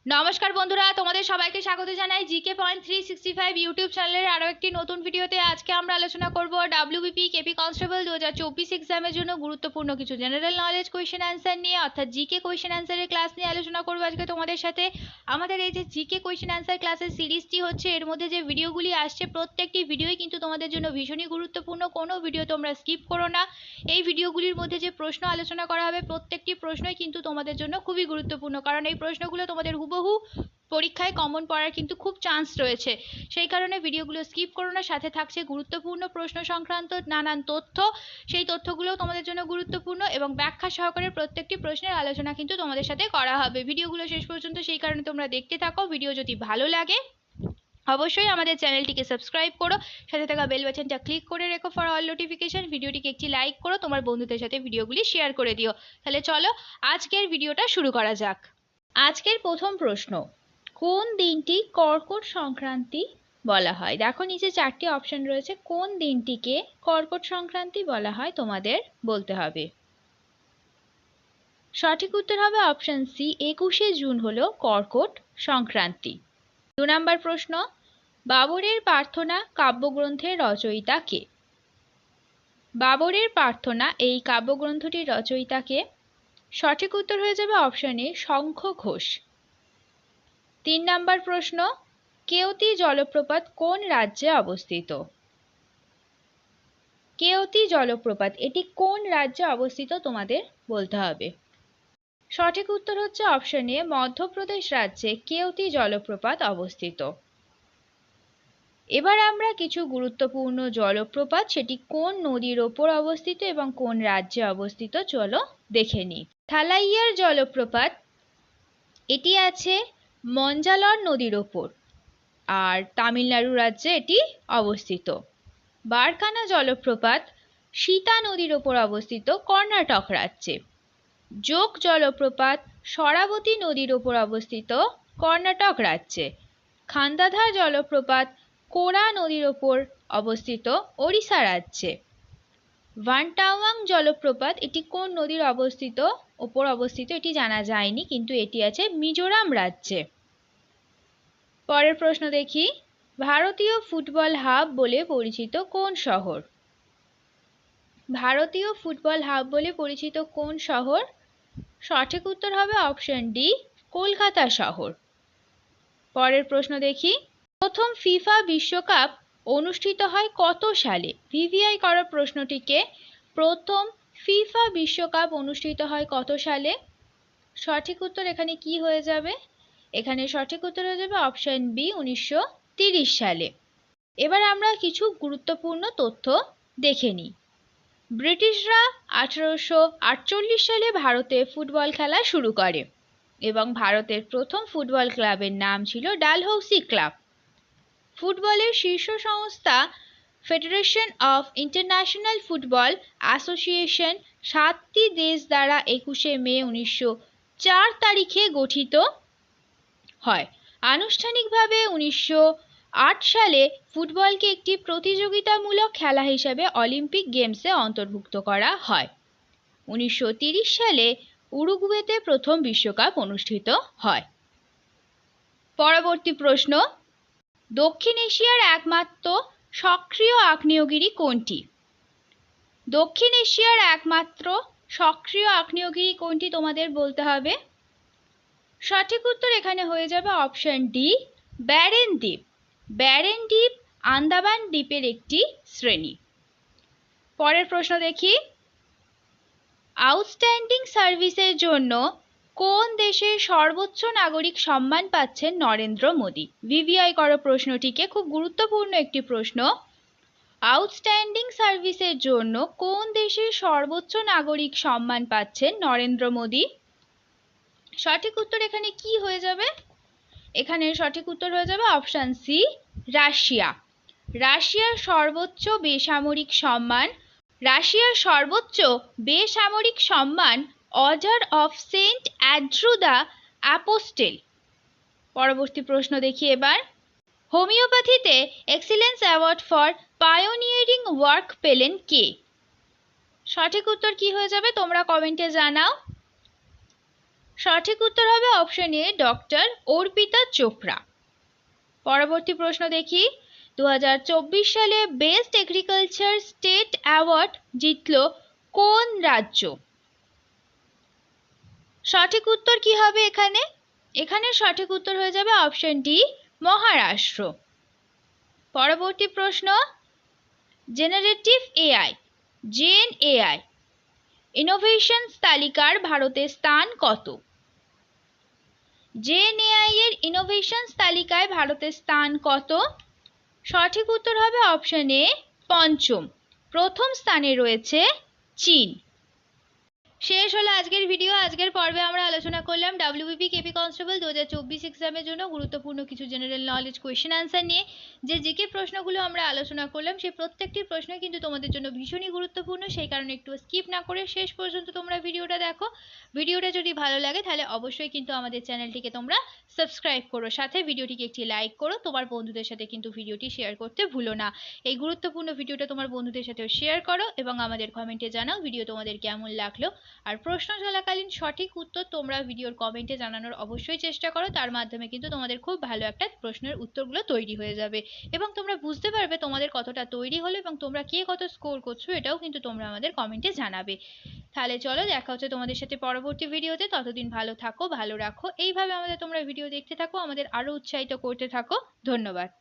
নমস্কার বন্ধুরা, তোমাদের সবাইকে স্বাগত জানাই জিকে পয়েন্ট 365 ইউটিউব চ্যানেলের আরও একটি নতুন ভিডিওতে। আজকে আমরা আলোচনা করব ডাব্লিউবিপি কেপি কনস্টেবল 2024 এক্সামের জন্য গুরুত্বপূর্ণ কিছু জেনারেল নলেজ কোয়েশ্চেন অ্যান্সার নিয়ে, অর্থাৎ জিকে কোয়েশ্চেন অ্যান্সারের ক্লাস নিয়ে আলোচনা করবো আজকে তোমাদের সাথে। আমাদের এই যে জিকে কোয়েশ্চেন অ্যান্সার ক্লাসের সিরিজটি হচ্ছে, এর মধ্যে যে ভিডিওগুলি আসছে প্রত্যেকটি ভিডিওই কিন্তু তোমাদের জন্য ভীষণই গুরুত্বপূর্ণ। কোনো ভিডিও তোমরা স্কিপ করো না। এই ভিডিওগুলির মধ্যে যে প্রশ্ন আলোচনা করা হবে প্রত্যেকটি প্রশ্নই কিন্তু তোমাদের জন্য খুবই গুরুত্বপূর্ণ, কারণ এই প্রশ্নগুলো তোমাদের হুবহু পরীক্ষায় কমন পড়ার কিন্তু খুব চান্স রয়েছে। সেই কারণে ভিডিওগুলো স্কিপ করো না। সাথে থাকছে গুরুত্বপূর্ণ প্রশ্ন সংক্রান্ত নানান তথ্য, সেই তথ্যগুলোও তোমাদের জন্য গুরুত্বপূর্ণ এবং ব্যাখ্যা সহকারে প্রত্যেকটি প্রশ্নের আলোচনা কিন্তু তোমাদের সাথে করা হবে। ভিডিওগুলো শেষ পর্যন্ত সেই কারণে তোমরা দেখতে থাকো। ভিডিও যদি ভালো লাগে অবশ্যই আমাদের চ্যানেলটিকে সাবস্ক্রাইব করো, সাথে থাকা বেল বাটনটা ক্লিক করে রেখো ফর অল নোটিফিকেশন। ভিডিওটিকে একটি লাইক করো, তোমার বন্ধুদের সাথে ভিডিওগুলি শেয়ার করে দিও। তাহলে চলো আজকের ভিডিওটা শুরু করা যাক। আজকের প্রথম প্রশ্ন, কোন দিনটি কর্কট সংক্রান্তি বলা হয়? দেখো নিচে চারটি অপশন রয়েছে, কোন দিনটিকে কর্কট সংক্রান্তি বলা হয় তোমাদের বলতে হবে। সঠিক উত্তর হবে অপশন সি, 21শে জুন হলো কর্কট সংক্রান্তি। 2 নম্বর প্রশ্ন, বাবরের প্রার্থনা কাব্যগ্রন্থের রচয়িতা কে? বাবরের প্রার্থনা এই কাব্যগ্রন্থটির রচয়িতা কে? সঠিক উত্তর হয়ে যাবে অপশন এ, শঙ্খ ঘোষ। 3 নম্বর প্রশ্ন, কেওতি জলপ্রপাত কোন রাজ্যে অবস্থিত? কেওতি জলপ্রপাত এটি কোন রাজ্যে অবস্থিত তোমাদের বলতে হবে। সঠিক উত্তর হচ্ছে অপশন এ, মধ্যপ্রদেশ রাজ্যে কেওতি জলপ্রপাত অবস্থিত। এবার আমরা কিছু গুরুত্বপূর্ণ জলপ্রপাত সেটি কোন নদীর ওপর অবস্থিত এবং কোন রাজ্যে অবস্থিত চলো দেখে নিই। থালাইয়ার জলপ্রপাত এটি আছে মঞ্জালর নদীর ওপর, আর তামিলনাড়ু রাজ্যে এটি অবস্থিত। বারকানা জলপ্রপাত সীতা নদীর ওপর অবস্থিত কর্ণাটক রাজ্যে। যোগ জলপ্রপাত শরাবতী নদীর ওপর অবস্থিত কর্ণাটক রাজ্যে। খান্দাধার জলপ্রপাত কোরা নদীর ওপর অবস্থিত ওড়িশা রাজ্যে। ভান্টাওয়াং জলপ্রপাত এটি কোন নদীর ওপর অবস্থিত এটি জানা যায়নি, কিন্তু এটি আছে মিজোরাম রাজ্যে। পরের প্রশ্ন দেখি, ভারতীয় ফুটবল হাব বলে পরিচিত কোন শহর? ভারতীয় ফুটবল হাব বলে পরিচিত কোন শহর? সঠিক উত্তর হবে অপশন ডি, কলকাতা শহর। পরের প্রশ্ন দেখি, প্রথম ফিফা বিশ্বকাপ অনুষ্ঠিত হয় কত সালে? ভিভিআই করা প্রশ্নটিকে, প্রথম ফিফা বিশ্বকাপ অনুষ্ঠিত হয় কত সালে? সঠিক উত্তর এখানে কি হয়ে যাবে? এখানে সঠিক উত্তর হয়ে যাবে অপশন বি, 1930 সালে। এবার আমরা কিছু গুরুত্বপূর্ণ তথ্য দেখে নিই। ব্রিটিশরা 1848 সালে ভারতে ফুটবল খেলা শুরু করে এবং ভারতের প্রথম ফুটবল ক্লাবের নাম ছিল ডালহৌসি ক্লাব। ফুটবলের শীর্ষ সংস্থা federation of international football association 7টি দেশ দ্বারা 21শে মে 1904 তারিখে গঠিত হয়। আনুষ্ঠানিকভাবে 1908 সালে ফুটবলকে একটি প্রতিযোগিতামূলক খেলা হিসেবে অলিম্পিক গেমসে অন্তর্ভুক্ত করা হয়। 1930 সালে উরুগুয়েতে প্রথম বিশ্বকাপ অনুষ্ঠিত হয়। পরবর্তী প্রশ্ন, দক্ষিণ এশিয়ার একমাত্র সক্রিয় আগ্নেয়গিরি কোনটি? দক্ষিণ এশিয়ার একমাত্র সক্রিয় আগ্নেয়গিরি কোনটি তোমাদের বলতে হবে। সঠিক উত্তর এখানে হয়ে যাবে অপশন ডি, ব্যারেন দ্বীপ। ব্যারেন দ্বীপ আন্দামান দ্বীপের একটি শ্রেণী। পরের প্রশ্ন দেখি, আউটস্ট্যান্ডিং সার্ভিসের জন্য কোন দেশের সর্বোচ্চ নাগরিক সম্মান পাচ্ছেন নরেন্দ্র মোদী? ভিভিআই করা প্রশ্নটিকে, খুব গুরুত্বপূর্ণ একটি প্রশ্ন। আউটস্ট্যান্ডিং সার্ভিসের জন্য কোন দেশের সর্বোচ্চ নাগরিক সম্মান পাচ্ছেন নরেন্দ্র মোদী? সঠিক উত্তর এখানে কি হয়ে যাবে? এখানে সঠিক উত্তর হয়ে যাবে অপশন সি, রাশিয়া। রাশিয়ার সর্বোচ্চ বেসামরিক সম্মান order of saint Andrew the apostle. পরবর্তী প্রশ্ন দেখি এবার, হোমিওপ্যাথিতে excellence award for pioneering work পেলেন কে? সঠিক উত্তর কি হয়ে যাবে তোমরা কমেন্টে জানাও। সঠিক উত্তর হবে option a doctor Arpita Chopra. পরবর্তী প্রশ্ন দেখি, 2024 সালে বেস্ট এগ্রিকালচার স্টেট অ্যাওয়ার্ড জিতল কোন রাজ্য? সঠিক উত্তর কি হবে এখানে? এখানে সঠিক উত্তর হয়ে যাবে অপশন ডি মহারাষ্ট্র। পরবর্তী প্রশ্ন, generative AI Gen AI innovations তালিকার ভারতের স্থান কত? জেন এআই এর ইনোভেশনস তালিকায় ভারতের স্থান কত? সঠিক উত্তর হবে অপশন এ পঞ্চম। প্রথম স্থানে রয়েছে চীন। শেষ হলো আজকের ভিডিও। আজকের পর্বে আমরা আলোচনা করলাম ডাব্লিউবিপি কেপি কনস্টেবল 2024 এক্সামের জন্য গুরুত্বপূর্ণ কিছু জেনারেল নলেজ কোয়েশ্চেন আনসার নিয়ে। যে জিকে প্রশ্নগুলো আমরা আলোচনা করলাম সেই প্রত্যেকটি প্রশ্নই কিন্তু তোমাদের জন্য ভীষণই গুরুত্বপূর্ণ, সেই কারণে একটু স্কিপ না করে শেষ পর্যন্ত তোমরা ভিডিওটা দেখো। ভিডিওটা যদি ভালো লাগে তাহলে অবশ্যই কিন্তু আমাদের চ্যানেলটিকে তোমরা সাবস্ক্রাইব করো, সাথে ভিডিওটিকে একটি লাইক করো, তোমার বন্ধুদের সাথে কিন্তু ভিডিওটি শেয়ার করতে ভুলো না। এই গুরুত্বপূর্ণ ভিডিওটা তোমার বন্ধুদের সাথেও শেয়ার করো এবং আমাদের কমেন্টে জানাও ভিডিও তোমাদের কেমন লাগলো। আর প্রশ্ন চলাকালীন সঠিক উত্তর তোমরা ভিডিওর কমেন্টে জানানোর অবশ্যই চেষ্টা করো, তার মাধ্যমে কিন্তু তোমাদের খুব ভালো একটা প্রশ্নের উত্তরগুলো তৈরি হয়ে যাবে এবং তোমরা বুঝতে পারবে তোমাদের কতটা তৈরি হলো এবং তোমরা কে কত স্কোর করছো, এটাও কিন্তু তোমরা আমাদের কমেন্টে জানাবে। তাহলে চলো, দেখা হচ্ছে তোমাদের সাথে পরবর্তী ভিডিওতে। ততদিন ভালো থাকো, ভালো রাখো, এইভাবে আমাদের তোমরা ভিডিও দেখতে থাকো, আমাদের আরো উৎসাহিত করতে থাকো। ধন্যবাদ।